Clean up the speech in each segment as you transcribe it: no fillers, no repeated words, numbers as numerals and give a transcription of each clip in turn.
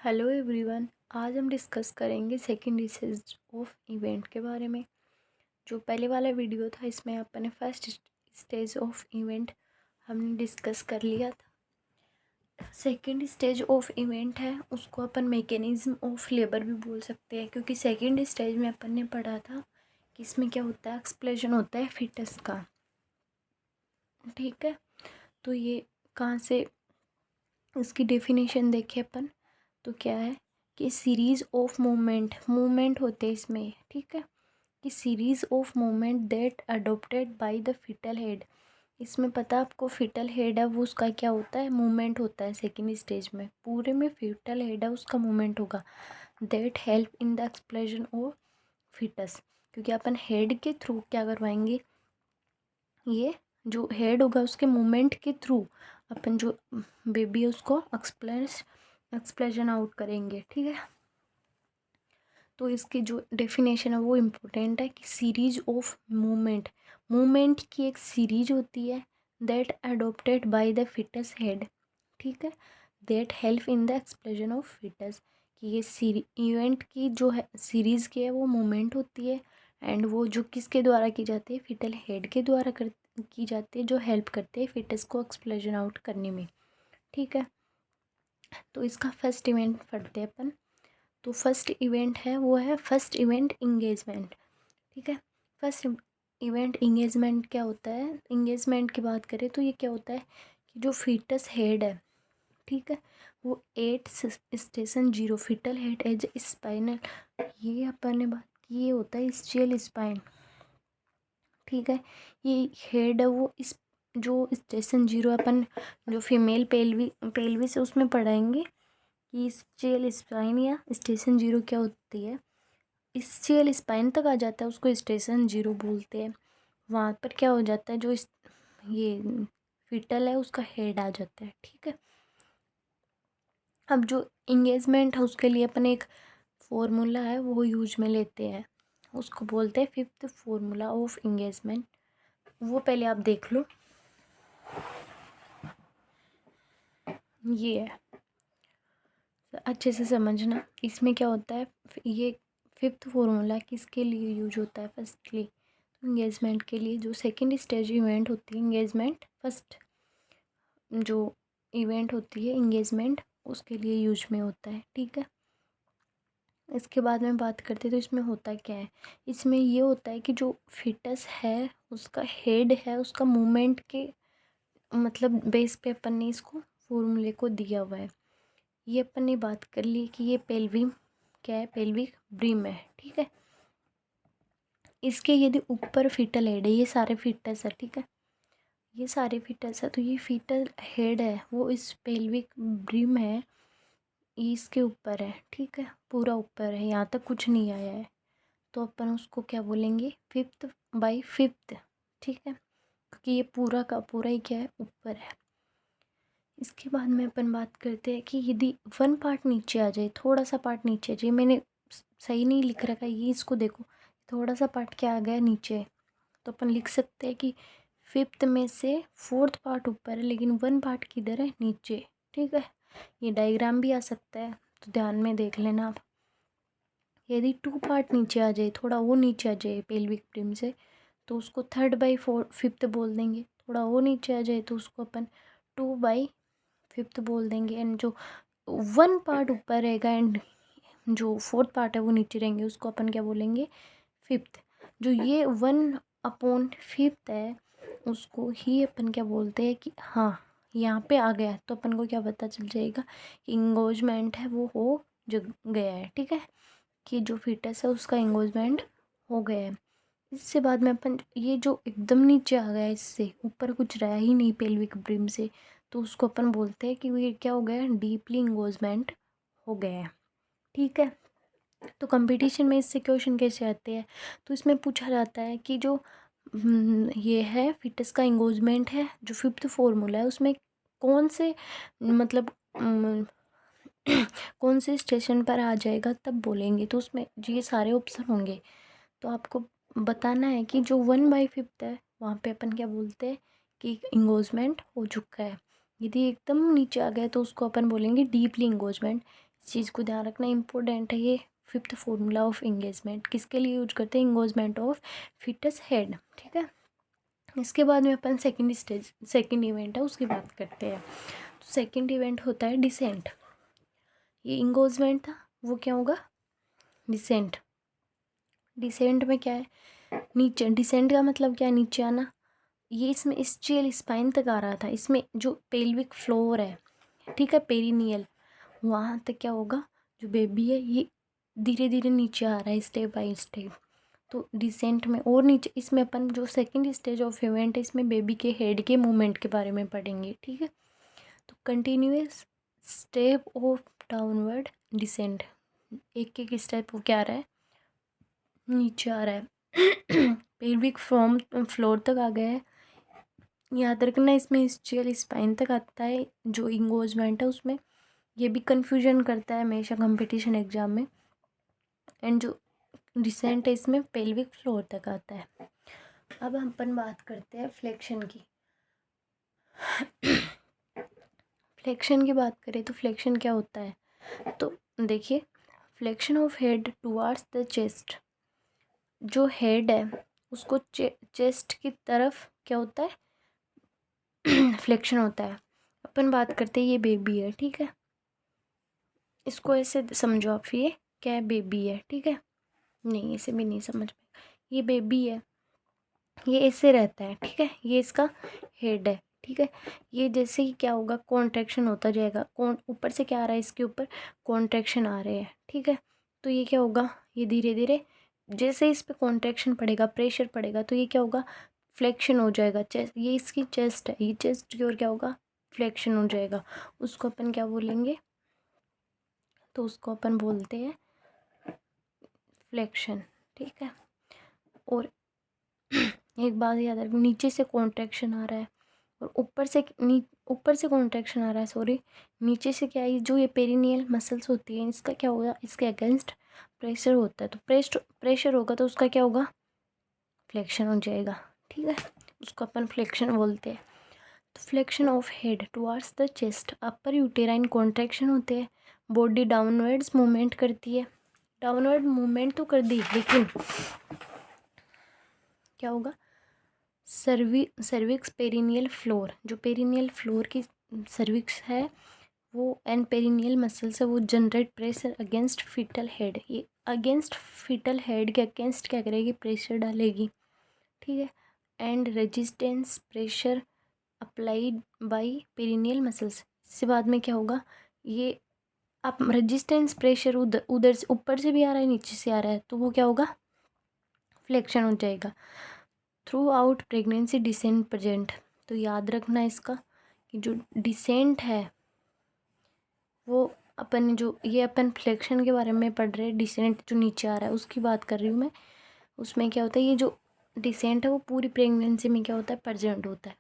Hello everyone. आज हम discuss करेंगे सेकंड स्टेज ऑफ इवेंट के बारे में। जो पहले वाला वीडियो था इसमें अपन ने फर्स्ट स्टेज ऑफ इवेंट हमने डिस्कस कर लिया था। सेकंड स्टेज ऑफ इवेंट है उसको अपन मैकेनिज्म ऑफ लेबर भी बोल सकते हैं, क्योंकि सेकंड स्टेज में अपन ने पढ़ा था कि इसमें क्या होता है, एक्सप्लोजन होता है फिटस का। ठीक है, तो ये कहाँ से इसकी डेफिनेशन देखें अपन तो क्या है कि सीरीज ऑफ मूवमेंट होते हैं इसमें। ठीक है, कि series of movement that adopted by the fetal head. इसमें पता आपको फिटल हेड है वो उसका क्या होता है, मूवमेंट होता है। सेकेंड स्टेज में पूरे में फिटल हेड है उसका मूवमेंट होगा। That help in the explosion of fetus, क्योंकि अपन हेड के थ्रू क्या करवाएंगे, ये जो हेड होगा उसके मूवमेंट के थ्रू अपन जो बेबी है उसको एक्सप्लोजन आउट करेंगे। ठीक है, तो इसकी जो डेफिनेशन है वो इम्पोर्टेंट है कि सीरीज ऑफ मूवमेंट की एक सीरीज होती है that adopted by the fetus head. ठीक है, that help in the explosion of fetus, कि ये इवेंट की जो है सीरीज की है वो मूवमेंट होती है एंड वो जो किसके द्वारा की जाती है, फिटल हेड के द्वारा की जाती है, जो हेल्प करते हैं फिटस को एक्सप्लोजन आउट करने में। ठीक है, तो इसका फर्स्ट इवेंट पढ़ते हैं अपन। तो फर्स्ट इवेंट है वो है फर्स्ट इवेंट इंगेजमेंट। ठीक है, फर्स्ट इवेंट इंगेजमेंट क्या होता है, इंगेजमेंट की बात करें तो ये क्या होता है कि जो फीटस हेड है, ठीक है, वो 8 station 0 fetal head as spinal, ये अपन ने बात की, ये होता है स्टियल स्पाइन। ठीक है, ये हेड है वो इस जो स्टेशन 0 अपन जो फीमेल पेल्विस है उसमें पढ़ाएंगे कि स्टियल स्पाइन या स्टेशन 0 क्या होती है। स्टियल स्पाइन तक आ जाता है उसको स्टेशन 0 बोलते हैं। वहाँ पर क्या हो जाता है, जो ये फिटल है उसका हेड आ जाता है। ठीक है, अब जो इंगेजमेंट है उसके लिए अपन एक फॉर्मूला है वो यूज में लेते हैं, उसको बोलते हैं फिफ्थ फॉर्मूला ऑफ इंगेजमेंट। वो पहले आप देख लो, ये है, अच्छे से समझना। इसमें क्या होता है, ये फिफ्थ फॉर्मूला किसके लिए यूज होता है, फर्स्टली इंगेजमेंट के लिए। जो सेकंड स्टेज इवेंट होती है इंगेजमेंट, फर्स्ट जो इवेंट होती है इंगेजमेंट उसके लिए यूज में होता है। ठीक है, इसके बाद में बात करते हैं तो इसमें होता क्या है, इसमें ये होता है कि जो फिटस है उसका हेड है उसका मूवमेंट के मतलब बेस पे अपन ने इसको फॉर्मूले को दिया हुआ है। ये अपन ने बात कर ली कि ये पेल्विक क्या है, पेल्विक ब्रिम है। ठीक है, इसके यदि ऊपर फिटल हेड है, ये सारे फिटस है, ठीक है, ये सारे फीटस है, तो ये फीटल हेड है वो इस पेल्विक ब्रिम है, ये इसके ऊपर है। ठीक है, पूरा ऊपर है, यहाँ तक कुछ नहीं आया है, तो अपन उसको क्या बोलेंगे, फिफ्थ बाई फिफ्थ। ठीक है, क्योंकि ये पूरा का पूरा ही क्या है, ऊपर है। इसके बाद में अपन बात करते हैं कि यदि वन पार्ट नीचे आ जाए, थोड़ा सा पार्ट नीचे आ जाए, मैंने सही नहीं लिख रखा ये, इसको देखो, थोड़ा सा पार्ट क्या आ गया नीचे, तो अपन लिख सकते हैं कि फिफ्थ में से फोर्थ पार्ट ऊपर है लेकिन वन पार्ट किधर है, नीचे। ठीक है, ये डायग्राम भी आ सकता है तो ध्यान में देख लेना आप। यदि 2 पार्ट नीचे आ जाए, थोड़ा वो नीचे आ जाए पेल्विक ब्रिम से, तो उसको 3/4 5th बोल देंगे। थोड़ा वो नीचे आ जाए तो उसको अपन 2/5th बोल देंगे। एंड जो 1 पार्ट ऊपर रहेगा एंड जो फोर्थ पार्ट है वो नीचे रहेंगे, उसको अपन क्या बोलेंगे, फिफ्थ। जो ये 1/5th है उसको ही अपन क्या बोलते हैं कि हाँ यहाँ पे आ गया, तो अपन को क्या पता चल जाएगा कि इंगोजमेंट है वो हो जो गया है। ठीक है, कि जो फीटस है उसका इंगोजमेंट हो गया है। इससे बाद में अपन ये जो एकदम नीचे आ गया है, इससे ऊपर कुछ रहा ही नहीं पेल्विक ब्रिम से, तो उसको अपन बोलते हैं कि ये क्या हो गया है, डीपली इंगोजमेंट हो गया है। ठीक है, तो कंपटीशन में इससे क्वेश्चन कैसे आते हैं, तो इसमें पूछा जाता है कि जो ये है फिटस का इंगोजमेंट है, जो फिफ्थ फॉर्मूला है उसमें कौन से मतलब कौन से स्टेशन पर आ जाएगा तब बोलेंगे, तो उसमें ये सारे ऑप्शन होंगे। तो आपको बताना है कि जो 1/5 है वहाँ पे अपन क्या बोलते हैं कि इंगोजमेंट हो चुका है। यदि एकदम नीचे आ गया तो उसको अपन बोलेंगे डीपली इंगोजमेंट। इस चीज़ को ध्यान रखना इम्पोर्टेंट है। ये फिफ्थ फॉर्मूला ऑफ इंगेजमेंट किसके लिए यूज करते हैं? इंगेजमेंट ऑफ फिटस हेड, ठीक है। इसके बाद में अपन सेकेंड इवेंट है उसकी बात करते हैं। तो सेकेंड इवेंट होता है डिसेंट। ये इंगेजमेंट था, वो क्या होगा? डिसेंट। डिसेंट में क्या है? नीचे। डिसेंट का मतलब क्या है? नीचे आना। ये इसमें स्चेल स्पाइन तक आ रहा था, इसमें जो पेल्विक फ्लोर है, ठीक है, पेरिनियल, वहाँ तक क्या होगा? जो बेबी है ये धीरे धीरे नीचे आ रहा है स्टेप बाय स्टेप। तो डिसेंट में और नीचे, इसमें अपन जो सेकंड स्टेज ऑफ इवेंट है इसमें बेबी के हेड के मूवमेंट के बारे में पढ़ेंगे, ठीक है। तो continuous step of downward descent, एक एक स्टेप वो क्या आ रहा है? नीचे आ रहा है। पेल्विक फ्लोर तक आ गया है। याद रखना इसमें स्टियल स्पाइन तक आता है जो इंगेजमेंट है उसमें। ये भी कंफ्यूजन करता है हमेशा कंपटीशन एग्जाम में। एंड जो डिसेंट है इसमें पेल्विक फ्लोर तक आता है। अब हम अपन बात करते हैं फ्लेक्शन की। फ्लेक्शन की बात करें तो फ्लेक्शन क्या होता है? तो देखिए, flexion of head towards the chest. जो हेड है उसको चेस्ट की तरफ क्या होता है? फ्लेक्शन होता है। अपन बात करते हैं, ये बेबी है, ठीक है। इसको ऐसे समझो आप, ये क्या है? बेबी है, ठीक है। नहीं, ऐसे भी नहीं समझ में। ये बेबी है, ये ऐसे रहता है, ठीक है। ये इसका हेड है, ठीक है। ये जैसे ही क्या होगा? कॉन्ट्रैक्शन होता जाएगा। कौन ऊपर से क्या आ रहा है? इसके ऊपर कॉन्ट्रैक्शन आ रहे हैं, ठीक है। तो ये क्या होगा? ये धीरे धीरे जैसे इस पे कॉन्ट्रैक्शन पड़ेगा, प्रेशर पड़ेगा, तो ये क्या होगा? फ्लेक्शन हो जाएगा। चेस्ट, ये इसकी चेस्ट है, ये चेस्ट की ओर क्या होगा? फ्लेक्शन हो जाएगा। उसको अपन क्या बोलेंगे? तो उसको अपन बोलते हैं फ्लेक्शन, ठीक है। और एक बात याद रखना, नीचे से कॉन्ट्रैक्शन आ रहा है और ऊपर से कॉन्ट्रैक्शन आ रहा है, सॉरी। नीचे से क्या है? जो ये पेरिनियल मसल्स होती हैं इसका क्या होगा? इसके अगेंस्ट प्रेशर होता है। तो प्रेशर होगा तो उसका क्या होगा? फ्लेक्शन हो जाएगा, ठीक है। उसको अपन फ्लेक्शन बोलते हैं। तो flexion of head towards the chest, upper uterine contraction होते हैं। बॉडी डाउनवर्ड्स मूवमेंट करती है। डाउनवर्ड मूवमेंट तो कर दी, लेकिन क्या होगा? सर्विक्स पेरिनियल फ्लोर, जो पेरिनियल फ्लोर की सर्विक्स है वो एंड पेरिनियल मसल्स है, वो generate pressure against fetal head. ये अगेंस्ट फीटल हेड के अगेंस्ट क्या करेगी? प्रेशर डालेगी, ठीक है। And resistance pressure applied by perineal muscles. इससे बाद में क्या होगा? ये आप रेजिस्टेंस प्रेशर उधर उधर से ऊपर से भी आ रहा है, नीचे से आ रहा है, तो वो क्या होगा? फ्लेक्शन हो जाएगा। Throughout pregnancy descent present. तो याद रखना इसका कि जो डिसेंट है वो अपन, जो ये अपन फ्लेक्शन के बारे में पढ़ रहे हैं, डिसेंट जो नीचे आ रहा है उसकी बात कर रही हूँ मैं। उसमें क्या होता है? ये जो डिसेंट है वो पूरी प्रेगनेंसी में क्या होता है? प्रेजेंट होता है।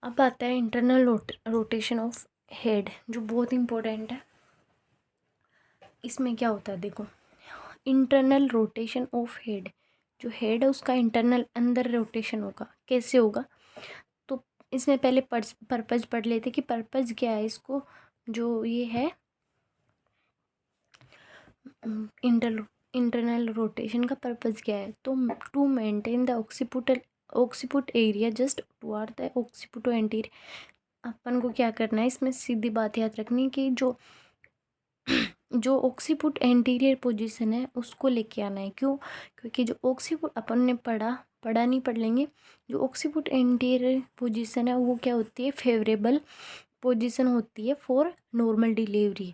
अब आता है इंटरनल रोटेशन ऑफ हेड, जो बहुत इंपॉर्टेंट है। इसमें क्या होता है? देखो, इंटरनल रोटेशन ऑफ हेड, जो हेड है उसका इंटरनल अंदर रोटेशन होगा। कैसे होगा? तो इसमें पहले पर्पज पढ़ लेते कि पर्पज क्या है इसको। जो ये है इंटरनल रोटेशन का पर्पज क्या है? तो to maintain the occiput area just toward the occipito anterior. अपन को क्या करना है इसमें? सीधी बात याद रखनी है कि जो ऑक्सीपुट एंटीरियर पोजीशन है उसको लेके आना है। क्यों? क्योंकि जो ऑक्सीपुट अपन ने पढ़ा नहीं, पढ़ लेंगे। जो ऑक्सीपुट एंटीरियर पोजीशन है वो क्या होती है? फेवरेबल पोजीशन होती है फॉर नॉर्मल डिलीवरी।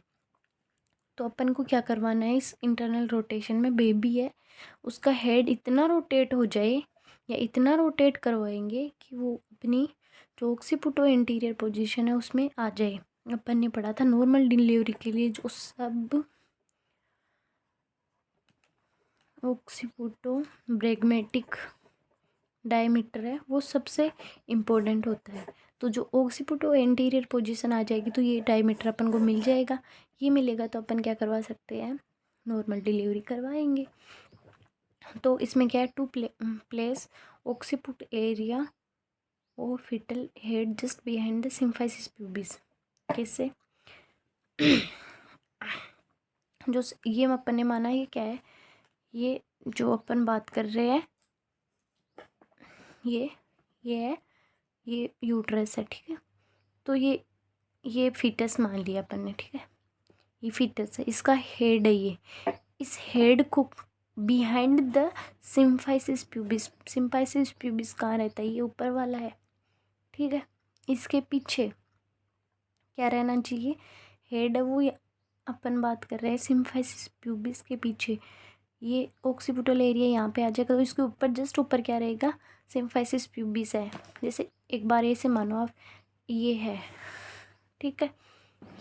तो अपन को क्या करवाना है? इस इंटरनल रोटेशन में बेबी है उसका हेड इतना रोटेट हो जाए, या इतना रोटेट करवाएंगे कि वो अपनी जो ऑक्सीपुटो इंटीरियर पोजीशन है उसमें आ जाए। अपन ने पढ़ा था नॉर्मल डिलीवरी के लिए जो सब ऑक्सीपुटो ब्रेगमेटिक डायमीटर है वो सबसे इम्पोर्टेंट होता है। तो जो ऑक्सीपुटो एंटीरियर पोजीशन आ जाएगी तो ये डायमीटर अपन को मिल जाएगा। ये मिलेगा तो अपन क्या करवा सकते हैं? नॉर्मल डिलीवरी करवाएंगे। तो इसमें क्या है? टू प्लेस ऑक्सीपुट एरिया और fetal head just behind the symphysis pubis. कैसे? ये अपन ने माना, ये क्या है, ये जो अपन बात कर रहे हैं ये है, ये यूट्रस है, ठीक है। तो ये फीटस मान लिया अपन ने, ठीक है। ये फीटस है, इसका हेड है ये। इस हेड को behind the symphysis pubis, symphysis pubis कहाँ रहता है, ये ऊपर वाला है, ठीक है। इसके पीछे क्या रहना चाहिए, हेड है वो, अपन बात कर रहे हैं सिम्फाइसिस प्यूबिस के पीछे ये ऑक्सीपिटल एरिया यहाँ पे आ जाएगा। तो इसके ऊपर, जस्ट ऊपर क्या रहेगा, सिम्फाइसिस प्यूबिस है। जैसे एक बार ऐसे मानो आप, ये है, ठीक है,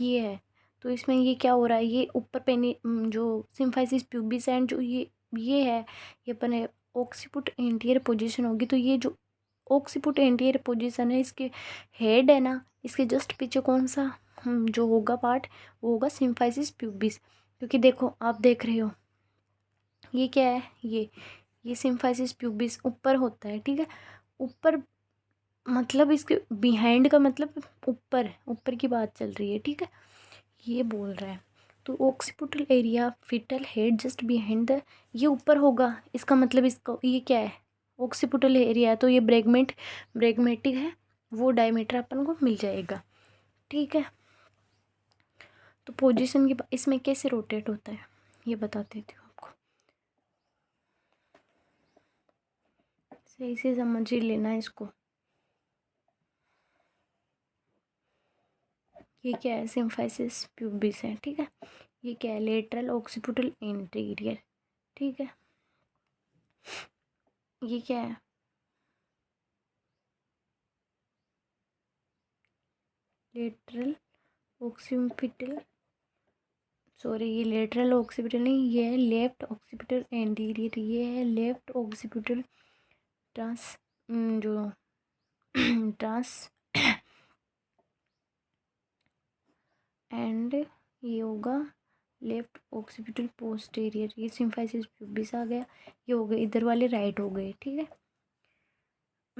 ये है। तो इसमें ये क्या हो रहा है, ये ऊपर पेनी जो सिम्फाइसिस प्यूबिस है, जो ये है, ये अपने ऑक्सीपुट एंटीरियर पोजीशन होगी। तो ये जो ऑक्सीपुट एंटीरियर पोजीशन है, इसके हेड है ना, इसके जस्ट पीछे कौन सा जो होगा पार्ट, वो होगा सिम्फाइसिस प्यूबिस। क्योंकि देखो, आप देख रहे हो ये क्या है, ये सिम्फाइसिस प्यूबिस ऊपर होता है, ठीक है। ऊपर मतलब इसके बिहाइंड का मतलब ऊपर, ऊपर की बात चल रही है, ठीक है, ये बोल रहा है। तो occipital area fetal head just behind the, ये ऊपर होगा, इसका मतलब इसका ये क्या है, ऑक्सीपिटल एरिया है। तो ये ब्रैगमेटिक है, वो डायमीटर अपन को मिल जाएगा, ठीक है। तो पोजीशन की इसमें कैसे रोटेट होता है ये बता देती हूँ आपको, सही से समझ ही लेना है इसको। ये क्या है, सिम्फाइसिस प्यूबिस है, ठीक है। ये क्या है, लेटरल ऑक्सीपिटल एंटीरियर, ठीक है। ये क्या है, लेटरल ऑक्सीपिटल, सॉरी, ये लेटरल ऑक्सीपिटल नहीं, ये है लेफ्ट ऑक्सीपिटल एंटीरियर, ये है लेफ्ट ऑक्सीपिटल ट्रांस जो ट्रांस एंड ये होगा लेफ्ट ऑक्सीपिटल पोस्टीरियर। ये सिम्फाइसिस प्यूबिस आ गया, ये हो गए इधर वाले राइट हो गए, ठीक है।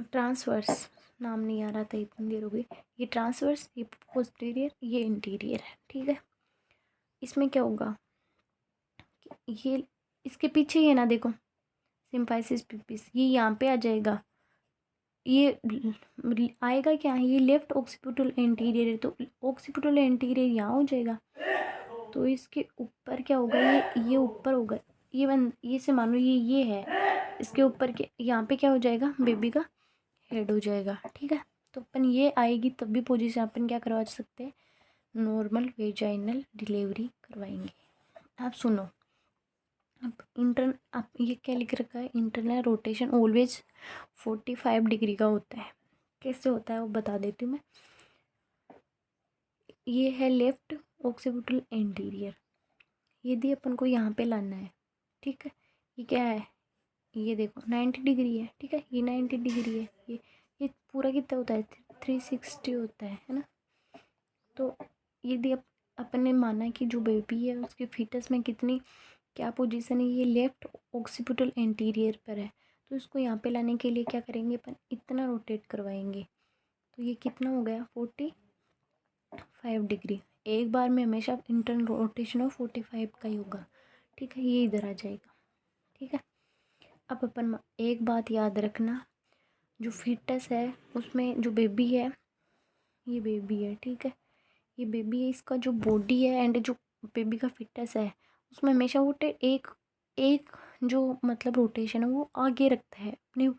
ट्रांसवर्स नाम नहीं आ रहा था, इतनी देर हो गई। ये ट्रांसवर्स, ये पोस्टीरियर, ये इंटीरियर है, ठीक है। इसमें क्या होगा, ये इसके पीछे ही है ना, देखो सिम्फाइसिस प्यूबिस, ये यहाँ पे आ जाएगा। ये आएगा क्या, ये लेफ्ट ऑक्सीपिटल एंटीरियर है, तो ऑक्सीपिटल एंटीरियर यहाँ हो जाएगा। तो इसके ऊपर क्या होगा, ये ऊपर होगा, ये से मानो ये है, इसके ऊपर के यहाँ पे क्या हो जाएगा, बेबी का हेड हो जाएगा, ठीक है। तो अपन ये आएगी तब भी पोजीशन अपन क्या करवा सकते हैं, नॉर्मल वेजाइनल डिलीवरी करवाएंगे। आप सुनो, आप ये क्या लिख रखा है, इंटरनल रोटेशन ऑलवेज 45 डिग्री का होता है। कैसे होता है वो बता देती हूँ मैं। ये है लेफ्ट ऑक्सीपिटल एंटीरियर, यदि अपन को यहाँ पे लाना है, ठीक है। ये क्या है, ये देखो 90 डिग्री है, ठीक है, ये 90 डिग्री है। ये पूरा कितना होता है, 360 होता है ना। तो यदि अपन ने माना कि जो बेबी है उसके फीटस में कितनी क्या पोजीशन है, ये लेफ्ट ऑक्सीपिटल एंटीरियर पर है। तो इसको यहाँ पे लाने के लिए क्या करेंगे अपन, इतना रोटेट करवाएंगे। तो ये कितना हो गया, 45 डिग्री। एक बार में हमेशा इंटरनल रोटेशन ऑफ 45 का ही होगा, ठीक है। ये इधर आ जाएगा, ठीक है। अब अपन एक बात याद रखना, जो फीटस है उसमें जो बेबी है, ये बेबी है, ठीक है, ये बेबी है, इसका जो बॉडी है एंड जो बेबी का फिटनेस है, उसमें हमेशा वो एक एक जो मतलब रोटेशन है वो आगे रखता है अपने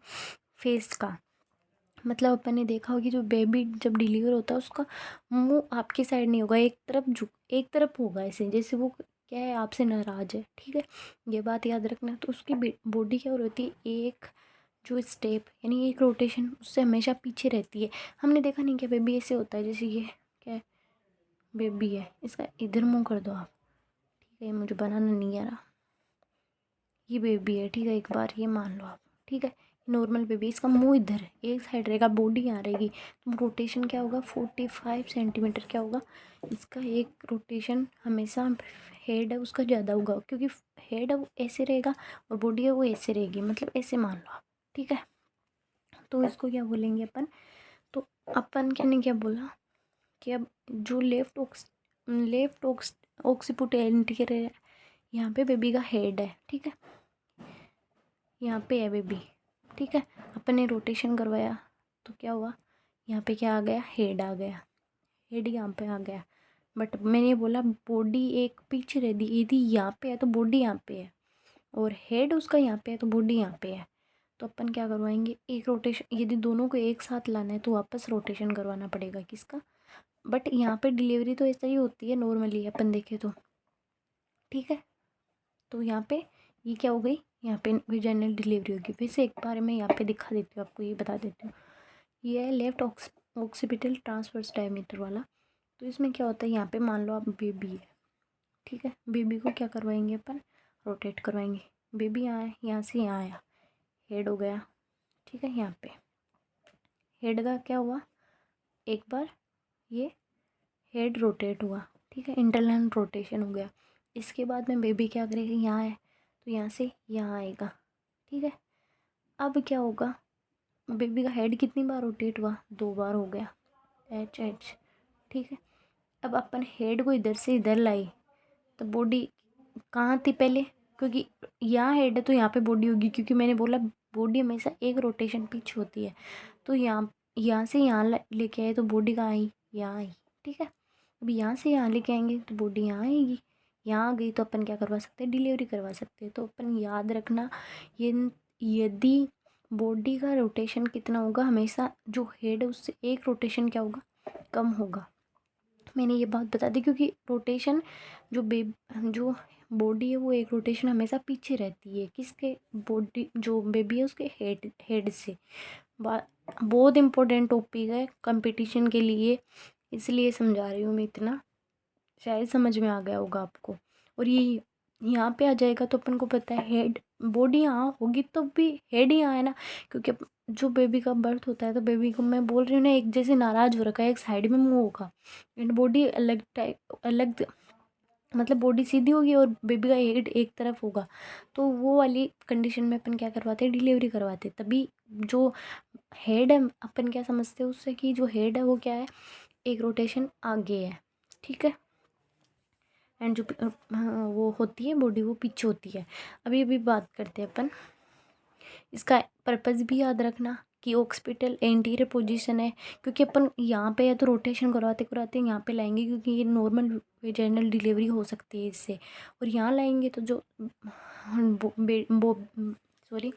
फेस का। मतलब अपन ने देखा होगा कि जो बेबी जब डिलीवर होता है उसका मुंह आपकी साइड नहीं होगा, एक तरफ झुक, एक तरफ होगा ऐसे, जैसे वो क्या है, आपसे नाराज है, ठीक है। ये बात याद रखना। तो उसकी बॉडी क्या होती है, एक जो स्टेप यानी एक रोटेशन उससे हमेशा पीछे रहती है। हमने देखा नहीं क्या, बेबी ऐसे होता है, जैसे ये क्या है, बेबी है, इसका इधर मुंह कर दो आप, ठीक है, मुझे बनाना नहीं आ रहा, ये बेबी है, ठीक है, एक बार ये मान लो आप, ठीक है। नॉर्मल बेबी, इसका मुंह इधर है, एक साइड रहेगा, बॉडी यहाँ रहेगी। तो रोटेशन क्या होगा, 45 सेंटीमीटर क्या होगा इसका, एक रोटेशन हमेशा हेड है उसका ज़्यादा होगा, क्योंकि हेड है वो ऐसे रहेगा और बॉडी है वो ऐसे रहेगी, मतलब ऐसे मान लो आप, ठीक है। तो इसको क्या बोलेंगे अपन, तो अपन क्या ने क्या बोला कि अब जो लेफ्ट ऑक्सीपुट एंटीरियर है, यहाँ पे बेबी का हेड है, ठीक है, यहाँ पे है बेबी, ठीक है। अपन ने रोटेशन करवाया तो क्या हुआ, यहाँ पे क्या आ गया, हेड आ गया, हेड यहाँ पे आ गया। बट मैंने बोला बॉडी एक पीछे रह दी, यदि यहाँ पे है तो बॉडी यहाँ पे है, और हेड उसका यहाँ पे है तो बॉडी यहाँ पे है। तो अपन क्या करवाएंगे, एक रोटेशन, यदि दोनों को एक साथ लाना है तो वापस रोटेशन करवाना पड़ेगा किसका। बट यहाँ पे डिलीवरी तो ऐसा ही होती है नॉर्मली अपन देखें तो, ठीक है। तो यहाँ पे ये क्या हो गई, यहाँ पे वेजाइनल डिलीवरी होगी। वैसे एक बार मैं यहाँ पे दिखा देती हूँ आपको, ये बता देती हूँ। ये है लेफ्ट ऑक्सीपिटल ट्रांसवर्स डायमीटर वाला। तो इसमें क्या होता है, यहाँ पे मान लो आप बेबी है, ठीक है, बेबी को क्या करवाएंगे अपन, रोटेट करवाएंगे। बेबी यहाँ है, यहाँ से यहाँ आया, हेड हो गया, ठीक है। यहाँ पे हेड का क्या हुआ, एक बार ये हेड रोटेट हुआ, ठीक है, इंटरनल रोटेशन हो गया। इसके बाद में बेबी क्या करेगा, यहाँ है तो यहाँ से यहाँ आएगा, ठीक है। अब क्या होगा, बेबी का हेड कितनी बार रोटेट हुआ, 2 बार हो गया, एच एच, ठीक है। अब अपन हेड को इधर से इधर लाई तो बॉडी कहाँ थी पहले, क्योंकि यहाँ हेड है तो यहाँ पे बॉडी होगी, क्योंकि मैंने बोला बॉडी हमेशा एक रोटेशन पीछे होती है। तो यहाँ से यहाँ लेके आए तो बॉडी कहाँ आई, यहाँ आई, ठीक है। अब यहाँ से यहाँ लेके आएंगे तो बॉडी यहाँ आएगी, यहाँ आ गई तो अपन क्या करवा सकते हैं, डिलीवरी करवा सकते हैं। तो अपन याद रखना, ये यदि बॉडी का रोटेशन कितना होगा, हमेशा जो हेड है उससे एक रोटेशन क्या होगा, कम होगा। मैंने ये बात बता दी क्योंकि रोटेशन जो बॉडी है वो एक रोटेशन हमेशा पीछे रहती है किसके, बॉडी जो बेबी है उसके हेड से। बहुत इम्पोर्टेंट टॉपिक है कंपटीशन के लिए, इसलिए समझा रही हूँ मैं इतना, शायद समझ में आ गया होगा आपको। और ये यहाँ पे आ जाएगा तो अपन को पता है हेड, बॉडी यहाँ होगी तो भी हेड ही यहाँ है ना, क्योंकि जो बेबी का बर्थ होता है तो बेबी को मैं बोल रही हूँ ना, एक जैसे नाराज हो रखा है, एक साइड में मुँह होगा, एंड बॉडी अलग टाइप अलग, मतलब बॉडी सीधी होगी और बेबी का हेड एक तरफ होगा। तो वो वाली कंडीशन में अपन क्या करवाते हैं, डिलीवरी करवाते हैं। तभी जो हेड है अपन क्या समझते हैं उससे, कि जो हेड है वो क्या है, एक रोटेशन आगे है, ठीक है, एंड जो वो होती है बॉडी वो पीछे होती है। अभी बात करते हैं अपन, इसका पर्पज़ भी याद रखना कि ऑक्सीपिटल एंटीरियर पोजीशन है, क्योंकि अपन यहाँ पे है तो रोटेशन करवाते करवाते यहाँ पे लाएंगे, क्योंकि ये नॉर्मल वेजाइनल डिलीवरी हो सकती है इससे। और यहाँ लाएंगे तो जो सॉरी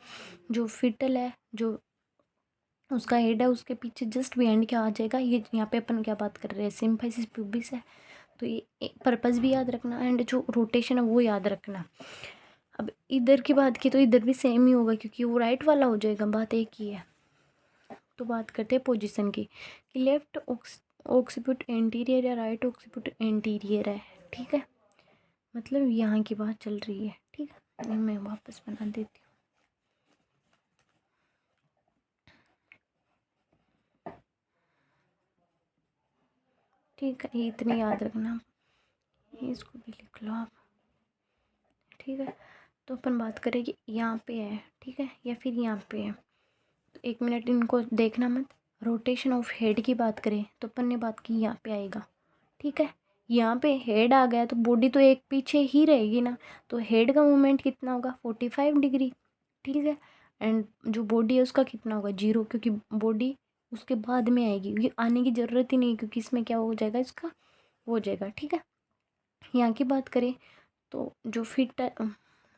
जो फिटल है, जो उसका हेड है, उसके पीछे जस्ट बिहाइंड क्या आ जाएगा, ये यहाँ पे अपन क्या बात कर रहे हैं, सिम्फाइसिस प्यूबिस है। तो ये पर्पज़ भी याद रखना, एंड जो रोटेशन है वो याद रखना। अब इधर की बात की तो इधर भी सेम ही होगा, क्योंकि वो राइट वाला हो जाएगा, बात एक ही है। तो बात करते हैं पोजीशन की, कि लेफ्ट ऑक्सीपिट एंटीरियर या राइट ऑक्सीपिट एंटीरियर है, ठीक है, मतलब यहाँ की बात चल रही है, ठीक है। मैं वापस बना देती हूँ, ठीक है, ये इतनी याद रखना, इसको भी लिख लो आप, ठीक है। तो अपन बात करें कि यहाँ पे है, ठीक है, या फिर यहाँ पे है। तो 1 मिनट इनको देखना मत। रोटेशन ऑफ हेड की बात करें तो अपन ने बात की यहाँ पे आएगा, ठीक है। यहाँ पे हेड आ गया तो बॉडी तो एक पीछे ही रहेगी ना, तो हेड का मूवमेंट कितना होगा, 45 डिग्री, ठीक है। एंड जो बॉडी है उसका कितना होगा, 0, क्योंकि बॉडी उसके बाद में आएगी, क्योंकि आने की ज़रूरत ही नहीं, क्योंकि इसमें क्या हो जाएगा, इसका हो जाएगा, ठीक है। यहाँ की बात करें तो जो फिट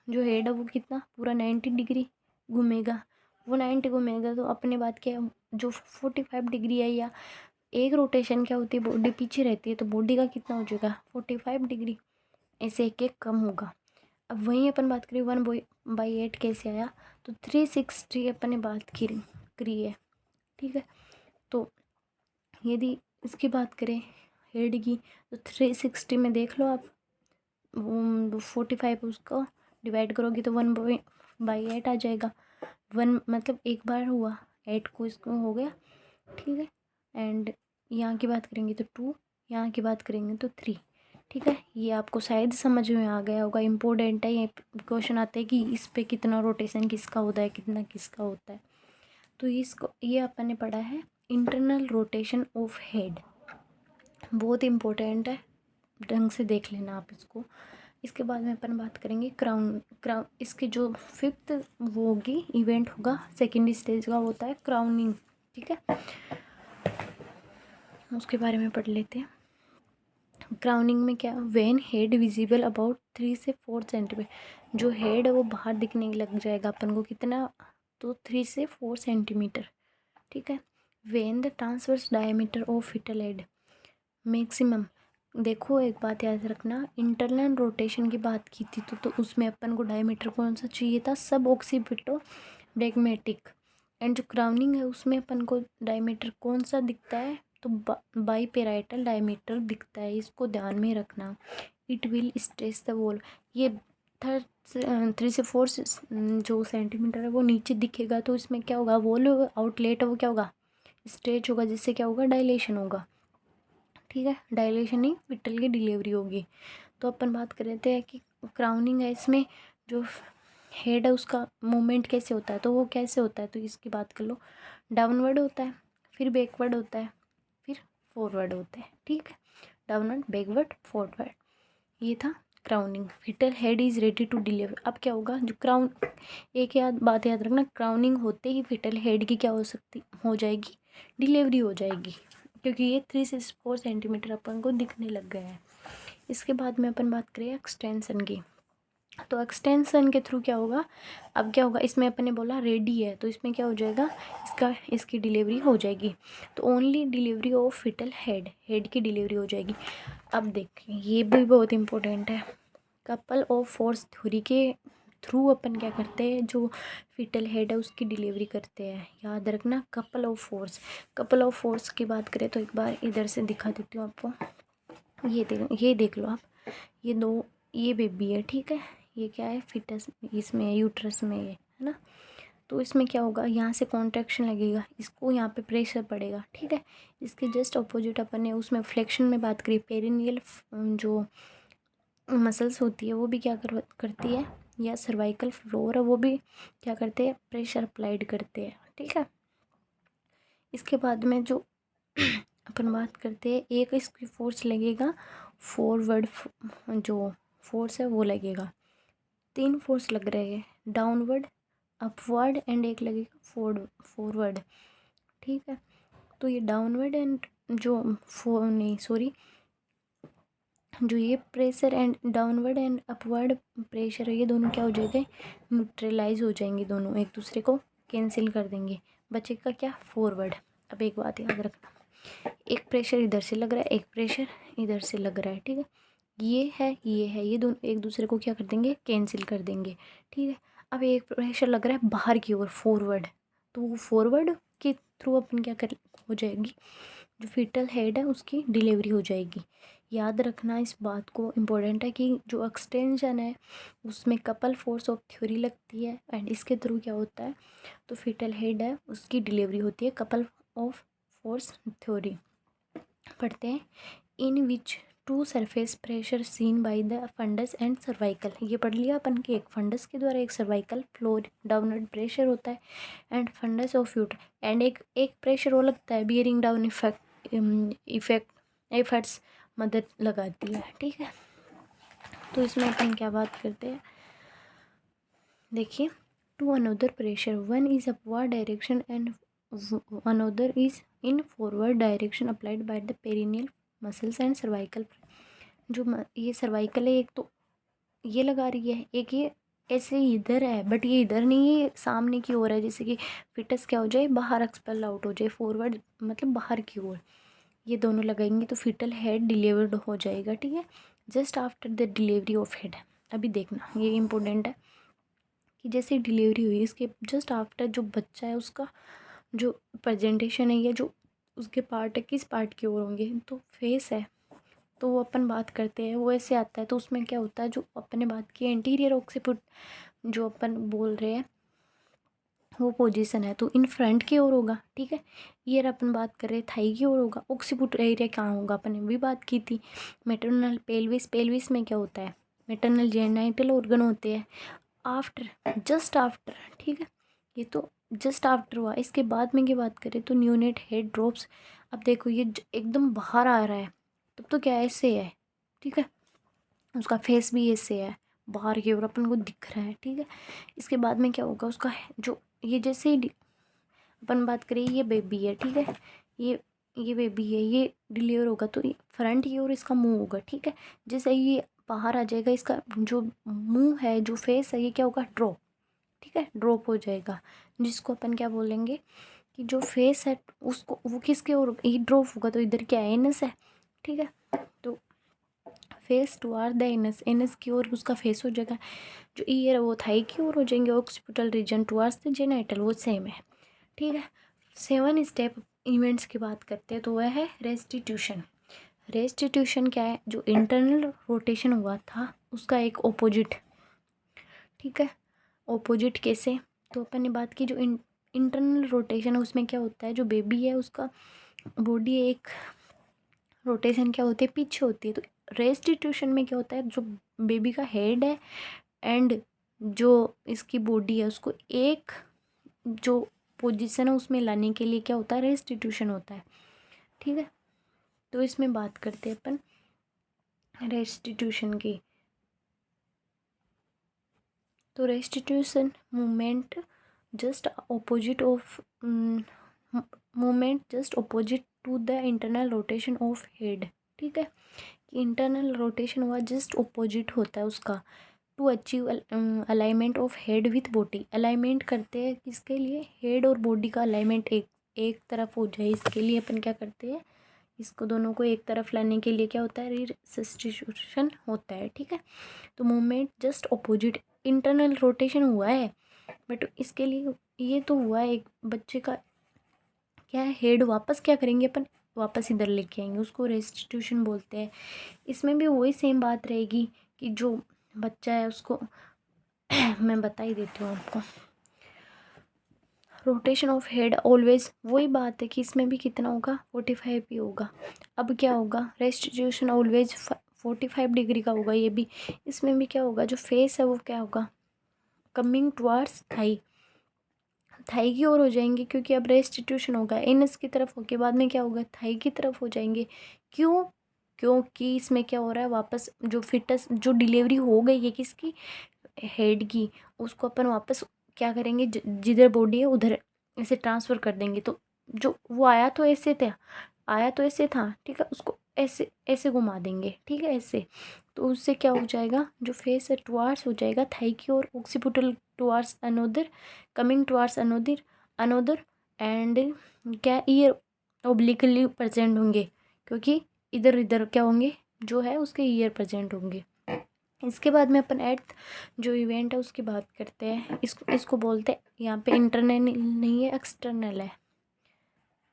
जो हेड है वो कितना, पूरा 90 डिग्री घूमेगा, वो 90 घूमेगा। तो अपने बात क्या है, जो 45 डिग्री है, या एक रोटेशन क्या होती है, बॉडी पीछे रहती है, तो बॉडी का कितना हो जाएगा, 45 डिग्री, ऐसे एक एक कम होगा। अब वहीं अपन बात करें 1/8 कैसे आया, तो 360 अपन ने बात करी है, ठीक है। तो यदि इसकी बात करें हेड की, तो 360 में देख लो आप, 45 उसको डिवाइड करोगी तो 1/8 आ जाएगा। 1 मतलब एक बार हुआ, 8 को इसको हो गया, ठीक है। एंड यहाँ की बात करेंगे तो 2, यहाँ की बात करेंगे तो 3, ठीक है। ये आपको शायद समझ में आ गया होगा, इम्पोर्टेंट है, ये क्वेश्चन आते हैं कि इस पे कितना रोटेशन किसका होता है, कितना किसका होता है। तो इसको ये अपन ने पढ़ा है इंटरनल रोटेशन ऑफ हेड, बहुत इम्पोर्टेंट है, ढंग से देख लेना आप इसको, इसके बाद में अपन बात करेंगे क्राउन इसके जो फिफ्थ वो होगी इवेंट होगा सेकेंड स्टेज का होता है क्राउनिंग। ठीक है, उसके बारे में पढ़ लेते हैं। क्राउनिंग में क्या, वेन हेड विजिबल अबाउट 3 से 4 सेंटीमीटर, जो हेड है वो बाहर दिखने लग जाएगा अपन को कितना, तो 3 से 4 सेंटीमीटर। ठीक है, when the transverse diameter of fetal head maximum. देखो एक बात याद रखना, इंटरनल रोटेशन की बात की थी तो उसमें अपन को डायमीटर कौन सा चाहिए था, सब ऑक्सीपिटो ब्रैग्मेटिक। एंड जो क्राउनिंग है उसमें अपन को डायमीटर कौन सा दिखता है, तो बाईपेराइटल डायमीटर दिखता है, इसको ध्यान में रखना। It will stress the wall, ये 3 से 4 जो सेंटीमीटर है वो नीचे दिखेगा, तो इसमें क्या होगा, वॉल आउटलेट है वो क्या होगा, स्ट्रेच होगा, जिससे क्या होगा, डायलेशन होगा। ठीक है, डायलेशन नहीं, पिटल की डिलीवरी होगी। तो अपन बात कर रहे थे कि क्राउनिंग है, इसमें जो हेड है उसका मूवमेंट कैसे होता है, तो वो कैसे होता है, तो इसकी बात कर लो। डाउनवर्ड होता है, फिर बैकवर्ड होता है, फिर फॉरवर्ड होता है। ठीक है, डाउनवर्ड, बैकवर्ड, फॉरवर्ड, ये था crowning. Fetal head is ready to deliver. अब क्या होगा, जो क्राउन, एक बात याद रखना, क्राउनिंग होते ही फिटल हेड की क्या हो जाएगी, डिलीवरी हो जाएगी, क्योंकि ये 3 से 4 सेंटीमीटर अपन को दिखने लग गया है। इसके बाद में अपन बात करें एक्सटेंसन की, तो एक्सटेंसन के थ्रू क्या होगा, अब क्या होगा, इसमें अपन ने बोला रेडी है, तो इसमें क्या हो जाएगा, इसकी डिलीवरी हो जाएगी। तो only delivery of fetal head की डिलीवरी हो जाएगी। अब देखिए ये भी बहुत इंपॉर्टेंट है, कपल ऑफ फोर्स थ्योरी के थ्रू अपन क्या करते हैं, जो फिटल हेड है उसकी डिलीवरी करते हैं। याद रखना, कपल ऑफ फोर्स की बात करें तो एक बार इधर से दिखा देती हूँ आपको। ये देख लो आप, ये दो, ये बेबी है। ठीक है, ये क्या है, फिटस, इसमें यूट्रस में है ना। तो इसमें क्या होगा, यहाँ से कॉन्ट्रैक्शन लगेगा, इसको यहाँ पे प्रेशर पड़ेगा। ठीक है, इसके जस्ट अपोजिट अपन ने उसमें फ्लेक्शन में बात करी, पेरिनियल जो मसल्स होती है वो भी क्या करती है, या सर्वाइकल फ्लोर है वो भी क्या करते हैं, प्रेशर अप्लाइड करते हैं। ठीक है, इसके बाद में जो अपन बात करते हैं, एक इसकी फोर्स लगेगा फॉरवर्ड, जो फोर्स है वो लगेगा, 3 फोर्स लग रहे हैं, डाउनवर्ड, अपवर्ड एंड एक लगेगा फॉरवर्ड। ठीक है, तो ये डाउनवर्ड एंड जो नहीं सॉरी, जो ये pressure and downward and upward pressure है, ये दोनों क्या हो जाएंगे, न्यूट्रलाइज हो जाएंगे, दोनों एक दूसरे को कैंसिल कर देंगे, बचेगा क्या, फॉरवर्ड। अब एक बात याद रखना, एक प्रेशर इधर से लग रहा है, एक प्रेशर इधर से लग रहा है। ठीक है, ये दोनों एक दूसरे को क्या कर देंगे, कैंसिल कर देंगे। ठीक है, अब एक प्रेशर लग रहा है बाहर की ओर, फॉरवर्ड, तो वो फॉरवर्ड के थ्रू अपन क्या कर हो जाएगी, जो फिटल हेड है उसकी डिलीवरी हो जाएगी। याद रखना इस बात को, इम्पोर्टेंट है कि जो एक्सटेंशन है उसमें कपल फोर्स ऑफ थ्योरी लगती है, एंड इसके थ्रू क्या होता है, तो फिटल हेड है उसकी डिलीवरी होती है कपल ऑफ फोर्स थ्योरी। पढ़ते हैं, in which two surface pressure seen by the fundus and cervical. ये पढ़ लिया अपन के, एक फंडस के द्वारा, एक सर्वाइकल फ्लोर डाउनवर्ड प्रेशर होता है, एंड फंडस ऑफ यूटर, एंड एक प्रेशर वो लगता है, बियरिंग डाउन एफर्ट्स मदद लगाती है। ठीक है, तो इसमें अपन क्या बात करते हैं, देखिए, to another pressure, one is upward direction and another is in forward direction applied by the perineal muscles and cervical. जो ये सर्वाइकल है, एक तो ये लगा रही है, एक ये ऐसे इधर है, बट ये इधर नहीं है, सामने की ओर है, जैसे कि फिटस क्या हो जाए, बाहर एक्सपेल आउट हो जाए, फॉरवर्ड मतलब बाहर की ओर, ये दोनों लगाएंगे तो फिटल हेड डिलीवर्ड हो जाएगा। ठीक है, just after the delivery of head. अभी देखना ये इंपॉर्टेंट है कि जैसे डिलीवरी हुई, इसके जस्ट आफ्टर जो बच्चा है उसका जो प्रेजेंटेशन है, या जो उसके पार्ट है, किस पार्ट की ओर होंगे, तो फेस है, तो वो अपन बात करते हैं वो ऐसे आता है, तो उसमें क्या होता है, जो अपन ने बात की एंटीरियर ऑक्सीपिट जो अपन बोल रहे हैं वो पोजीशन है, तो इन फ्रंट की ओर होगा। ठीक है, ईयर अपन बात कर रहे हैं थाई की ओर होगा। ऑक्सीपिट एरिया कहाँ होगा, अपन ने भी बात की थी, मेटरनल पेल्विस में क्या होता है, मेटरनल जेनाइटल ऑर्गन होते हैं, आफ्टर, जस्ट आफ्टर। ठीक है, ये तो जस्ट आफ्टर हुआ। इसके बाद में की बात करें तो न्यूनेट हेड ड्रॉप्स। अब देखो ये एकदम बाहर आ रहा है, तब तो क्या ऐसे है। ठीक है, उसका फेस भी ऐसे है बाहर की ओर अपन को दिख रहा है, ठीक है। इसके बाद में क्या होगा, उसका जो ये जैसे ही अपन बात करें, ये बेबी है, ठीक है। ये ये बेबी है, ये डिलीवर होगा तो फ्रंट की ओर इसका मुंह होगा, ठीक है। जैसे ही ये बाहर आ जाएगा, इसका जो मुंह है, जो फेस है, ये क्या होगा, ड्रॉप, ठीक है, ड्रॉप हो जाएगा। जिसको अपन क्या बोलेंगे कि जो फेस है उसको वो किसके ओर, ये ड्रॉप होगा तो इधर क्या है, एनस है, ठीक है। तो face toward the anus, anus की ओर उसका फेस हो जाएगा। जो ईयर है वो थाई की ओर हो जाएंगे, occipital region towards the genital, वो सेम है, ठीक है। 7 स्टेप इवेंट्स की बात करते हैं तो वह है रेस्टिट्यूशन। रेस्टिट्यूशन क्या है, जो इंटरनल रोटेशन हुआ था उसका एक ओपोजिट, ठीक है। ओपोजिट कैसे, तो अपन ने बात की जो इंटरनल रोटेशन है उसमें क्या होता है, जो बेबी है उसका बॉडी एक रोटेशन क्या होती है, पीछे होती है। तो रेस्टिट्यूशन में क्या होता है, जो बेबी का हेड है एंड जो इसकी बॉडी है उसको एक जो पोजीशन है उसमें लाने के लिए क्या होता है, रेस्टिट्यूशन होता है, ठीक है। तो इसमें बात करते हैं अपन रेस्टिट्यूशन की। तो restitution movement just opposite of movement just opposite to the internal rotation of head, ठीक है। कि इंटरनल रोटेशन हुआ जस्ट ऑपोजिट होता है उसका, to achieve alignment of head with body. Alignment करते हैं किसके लिए, हेड और बॉडी का अलाइनमेंट एक एक तरफ हो जाए, इसके लिए अपन क्या करते हैं, इसको दोनों को एक तरफ लाने के लिए क्या होता है, सब्स्टिट्यूशन होता है, ठीक है। तो movement just opposite, internal rotation हुआ है बट इसके लिए ये तो हुआ है, एक बच्चे का क्या है, हेड वापस क्या करेंगे अपन, वापस इधर लेके आएंगे, उसको रेस्टिट्यूशन बोलते हैं। इसमें भी वही सेम बात रहेगी कि जो बच्चा है उसको मैं बता ही देती हूँ आपको। रोटेशन ऑफ हेड ऑलवेज, वही बात है कि इसमें भी कितना होगा, 45 ही होगा। अब क्या होगा, रेस्टिट्यूशन ऑलवेज 45 डिग्री का होगा, ये भी। इसमें भी क्या होगा, जो फेस है वो क्या होगा, कमिंग टुवार्ड्स थाई, थाई की ओर हो जाएंगे, क्योंकि अब रेस्टिट्यूशन होगा एनस की तरफ होके बाद में क्या होगा, थाई की तरफ हो जाएंगे। क्यों, क्योंकि इसमें क्या हो रहा है, वापस जो फिटस जो डिलीवरी हो गई है किसकी, हेड की, उसको अपन वापस क्या करेंगे, जिधर बॉडी है उधर ऐसे ट्रांसफ़र कर देंगे। तो जो वो आया तो ऐसे था, आया तो ऐसे था, ठीक है, उसको ऐसे ऐसे घुमा देंगे, ठीक है, ऐसे। तो उससे क्या हो जाएगा, जो फेस है टुवार्ड्स हो जाएगा थाई की ओर, occipital towards another, coming towards another another and क्या, ईयर ओब्लिकली प्रेजेंट होंगे, क्योंकि इधर इधर क्या होंगे, जो है उसके ईयर प्रेजेंट होंगे। इसके बाद में अपन एट्थ जो इवेंट है उसकी बात करते हैं। इसको इसको बोलते हैं, यहाँ पे इंटरनल नहीं है, एक्सटर्नल है,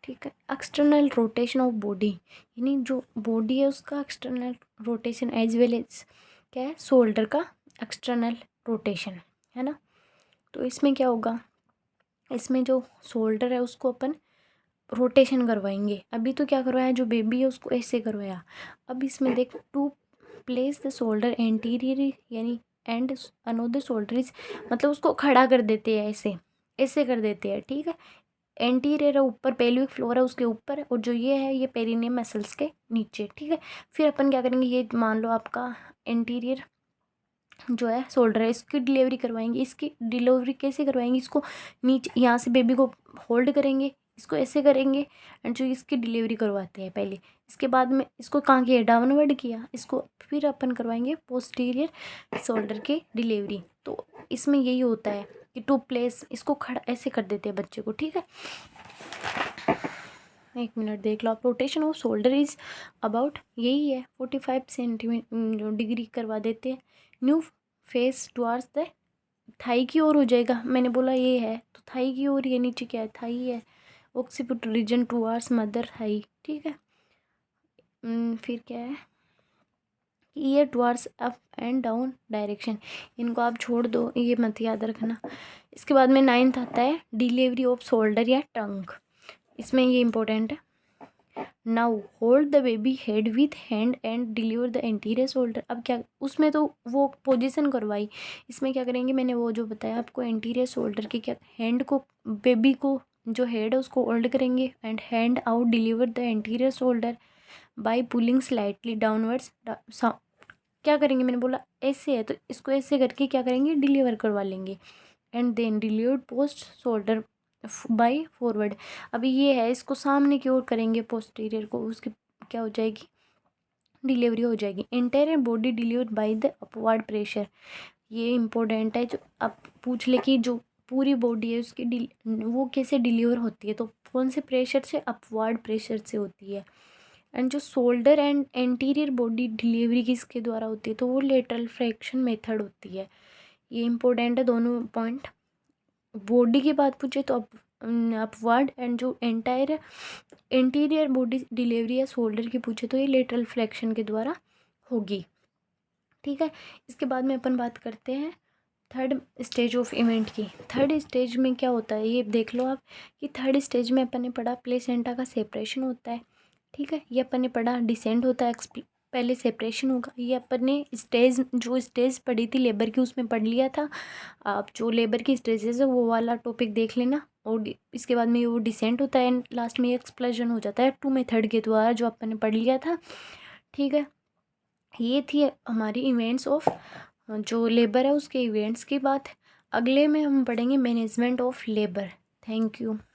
ठीक है। एक्सटर्नल रोटेशन ऑफ बॉडी, यानी जो बॉडी है उसका external rotation as well as क्या है, शोल्डर का एक्सटर्नल रोटेशन, है ना। तो इसमें क्या होगा, इसमें जो शोल्डर है उसको अपन रोटेशन करवाएंगे। अभी तो क्या करवाया, जो बेबी है उसको ऐसे करवाया। अब इसमें देख, to place the shoulder anterior यानी एंड अनोदर शोल्डर इज, मतलब उसको खड़ा कर देते हैं, ऐसे ऐसे कर देते हैं, ठीक है। एंटीरियर है ऊपर, पेल्विक फ्लोर है उसके ऊपर, और जो ये है ये पेरिनियम मसल्स के नीचे, ठीक है। फिर अपन क्या करेंगे, ये मान लो आपका एंटीरियर जो है शोल्डर है, इसकी डिलीवरी करवाएंगे। इसकी डिलीवरी कैसे करवाएंगे, इसको नीचे यहाँ से बेबी को होल्ड करेंगे, इसको ऐसे करेंगे एंड जो इसकी डिलीवरी करवाते हैं पहले। इसके बाद में इसको कहाँ किया, डाउनवर्ड किया, इसको फिर अपन करवाएंगे पोस्टीरियर शोल्डर की डिलीवरी। तो इसमें यही होता है कि टू प्लेस, इसको खड़ा ऐसे कर देते हैं बच्चे को, ठीक है। एक मिनट देख लो आप, rotation of shoulder is about यही है 45 सेंटीमीटर डिग्री करवा देते हैं। New face towards the thigh की ओर हो जाएगा, मैंने बोला ये है तो थाई की ओर, ये नीचे क्या है, थाई है। ऑक्सीपिट रीजन टुवार्ड्स मदर थाई, ठीक है। फिर क्या है, year towards up and down direction, इनको आप छोड़ दो, ये मत याद रखना। इसके बाद में 9th आता है डिलीवरी ऑफ शोल्डर या टंग, इसमें ये इंपॉर्टेंट है। Now hold the baby head with hand and deliver the anterior shoulder. अब क्या, उसमें तो वो पोजीशन करवाई, इसमें क्या करेंगे, मैंने वो जो बताया आपको एंटीरियर शोल्डर की, क्या हैंड को, बेबी को जो हेड है उसको होल्ड करेंगे and hand out deliver the anterior shoulder by pulling slightly downwards. क्या करेंगे, मैंने बोला ऐसे है तो इसको ऐसे करके क्या करेंगे, डिलीवर करवा लेंगे। And then delivered post shoulder by forward. अभी ये है, इसको सामने की ओर करेंगे पोस्टीरियर को, उसकी क्या हो जाएगी, डिलीवरी हो जाएगी। Entire body delivered by the upward pressure. ये इम्पोर्टेंट है, जो अब पूछ ले कि जो पूरी बॉडी है उसकी वो कैसे डिलीवर होती है, तो कौन से प्रेशर से, अपवर्ड प्रेशर से होती है। एंड जो shoulder and anterior body delivery किसके द्वारा होती है, तो वो लेटरल फ्रैक्शन मेथड होती है। ये इम्पोर्टेंट है दोनों पॉइंट। बॉडी की बात पूछे तो अपवर्ड, एंड जो एंटीरियर बॉडी डिलीवरी या शोल्डर की पूछे तो ये लेटरल फ्लैक्शन के द्वारा होगी। ठीक है, इसके बाद में अपन बात करते हैं थर्ड स्टेज ऑफ इवेंट की। थर्ड स्टेज में क्या होता है ये देख लो आप, कि थर्ड स्टेज में अपन ने पढ़ा प्लेसेंटा का सेपरेशन होता है। ठीक है, ये अपन ने पढ़ा डिसेंट होता है, पहले सेपरेशन होगा। ये अपन ने जो स्टेज पढ़ी थी लेबर की उसमें पढ़ लिया था। आप जो लेबर की स्टेजेस है वो वाला टॉपिक देख लेना। और इसके बाद में वो डिसेंट होता है एंड लास्ट में एक्सप्लोजन हो जाता है 2 मेथड के द्वारा, जो अपन ने पढ़ लिया था। ठीक है, ये थी हमारी इवेंट्स ऑफ जो लेबर है उसके इवेंट्स की बात। अगले में हम पढ़ेंगे management of labour. Thank you.